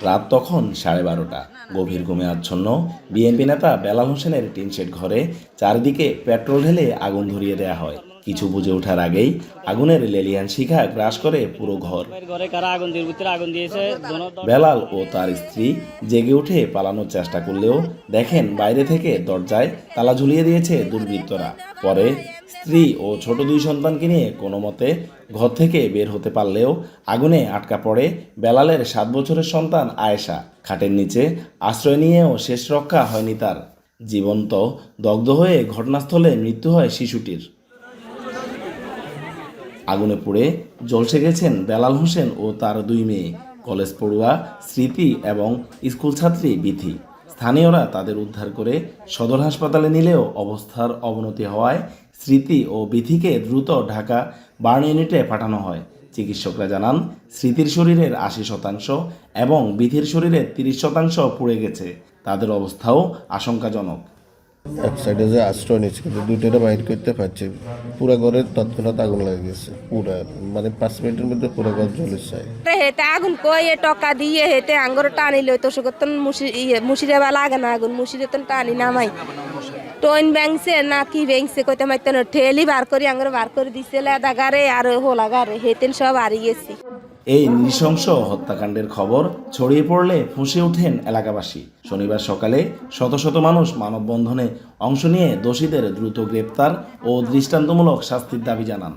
রাত তখন 12:30। গভীর ঘুমে আচ্ছন্ন বিএনপি নেতা বেলাল হোসেনের টিনশেড ঘরে চারদিকে পেট্রোল ঢেলে আগুন ধরিয়ে দেয়া হয়। কিছু বুঝে ওঠার আগেই আগুনের লেলিহান শিখা গ্রাস করে পুরো ঘর। বেলাল ও তার স্ত্রী জেগে উঠে পালানোর চেষ্টা করলেও দেখেন বাইরে থেকে দরজায় তালা ঝুলিয়ে দিয়েছে দুর্বৃত্তরা। পরে স্ত্রী ও ছোট 2 সন্তানকে নিয়ে কোনো মতে ঘর থেকে বের হতে পারলেও আগুনে আটকা পড়ে বেলালের 7 বছরের সন্তান আয়েশা। খাটের নিচে আশ্রয় নিয়েও শেষ রক্ষা হয়নি তার। জীবন্ত দগ্ধ হয়ে ঘটনাস্থলে মৃত্যু হয় শিশুটির। আগুনে পুড়ে ঝলসে গেছেন বেলাল হোসেন ও তার 2 মেয়ে, কলেজ পড়ুয়া স্মৃতি এবং স্কুল ছাত্রী বিথি। স্থানীয়রা তাদের উদ্ধার করে সদর হাসপাতালে নিলেও অবস্থার অবনতি হওয়ায় স্মৃতি ও বিথিকে দ্রুত ঢাকা বার্ন ইউনিটে পাঠানো হয়। চিকিৎসকরা জানান স্মৃতির শরীরের 80% এবং বিথির শরীরের 30% পুড়ে গেছে। তাদের অবস্থাও আশঙ্কাজনক। এক সাইডে যে আশ্রয় নিচ্ছে কিন্তু দুইটা বাইর করতে পারছে। পুরা ঘরে তৎক্ষণাৎ আগুন লেগে গেছে। পুরা মানে 5 মিনিটের মধ্যে পুরো ঘর জ্বলে যায়। হেতে আগুন কয়ে টকা দিয়ে হেতে আঙ্গর টানি লই তো সকতন মুশিরে বা লাগে না আগুন মুশিরে তন টানি নামাই টইন ব্যাংসে না কি ব্যাংসে কইতে মাইতেন ঠেলি বার করি আঙ্গর বার করে দিছে লেদা গারে আর হোলা গারে হেতেন সব হারিয়ে গেছি। এই নৃশংস হত্যাকাণ্ডের খবর ছড়িয়ে পড়লে ফুঁসে ওঠেন এলাকাবাসী। শনিবার সকালে শত শত মানুষ মানববন্ধনে অংশ নিয়ে দোষীদের দ্রুত গ্রেপ্তার ও দৃষ্টান্তমূলক শাস্তির দাবি জানান।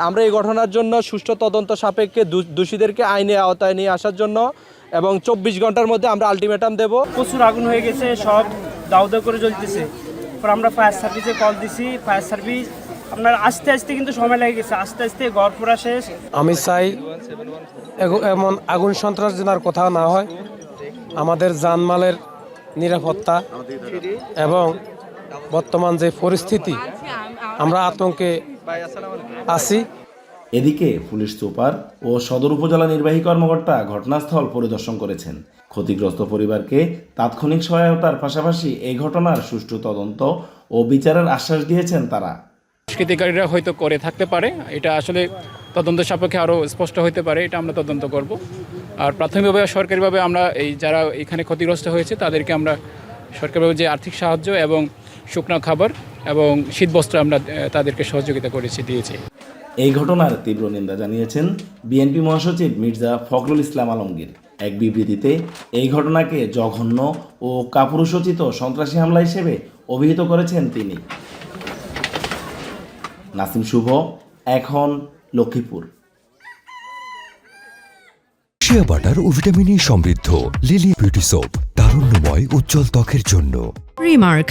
আমরা এই ঘটনার জন্য সুষ্ঠু তদন্ত সাপেক্ষে দোষীদেরকে আইনের আওতায় নিয়ে আসার জন্য এবং 24 ঘন্টার মধ্যে আমরা আলটিমেটাম দেব। প্রচুর আগুন হয়ে গেছে, সব দাউ দাউ করে জ্বলতেছে। পর আমরা ফায়ার সার্ভিসে কল দিছি, ফায়ার সার্ভিস আপনার আস্তে আস্তে কিন্তু সময় লেগে গেছে, আস্তে আস্তে ঘর পুরা শেষ। আমি চাই এমন আগুন সন্ত্রাস যেন আর কোথাও না হয়। আমাদের জানমালের নিরাপত্তা এবং বর্তমান যে পরিস্থিতি আমরা আতঙ্কে আছি। এদিকে পুলিশ সুপার ও সদর উপজেলা নির্বাহী কর্মকর্তা ঘটনাস্থল পরিদর্শন করেছেন। ক্ষতিগ্রস্ত পরিবারকে তাৎক্ষণিক সহায়তার পাশাপাশি এই ঘটনার সুষ্ঠু তদন্ত ও বিচারের আশ্বাস দিয়েছেন তারা। দুষ্কৃতিকারীরা হয়তো করে থাকতে পারে, এটা আসলে তদন্ত সাপেক্ষে আরও স্পষ্ট হতে পারে, এটা আমরা তদন্ত করব। আর প্রাথমিকভাবে সরকারিভাবে আমরা এই যারা এখানে ক্ষতিগ্রস্ত হয়েছে তাদেরকে আমরা সরকারিভাবে যে আর্থিক সাহায্য এবং শুকনো খাবার এবং শীতবস্ত্র আমরা তাদেরকে সহযোগিতা দিয়েছি। এই ঘটনার তীব্র নিন্দা জানিয়েছেন বিএনপি মহাসচিব মির্জা ফখরুল ইসলাম আলমগীর। এক বিবৃতিতে এই ঘটনাকে জঘন্য ও কাপুরুষোচিত সন্ত্রাসী হামলা হিসেবে অভিহিত করেছেন তিনি। নাসিম শুভ, এখন লক্ষ্মীপুর। শিয়া বাটার ও ভিটামিন ই সমৃদ্ধ লিলি বিউটি সোপ, তারুণ্যময় উজ্জ্বল ত্বকের জন্য। রিমার্ক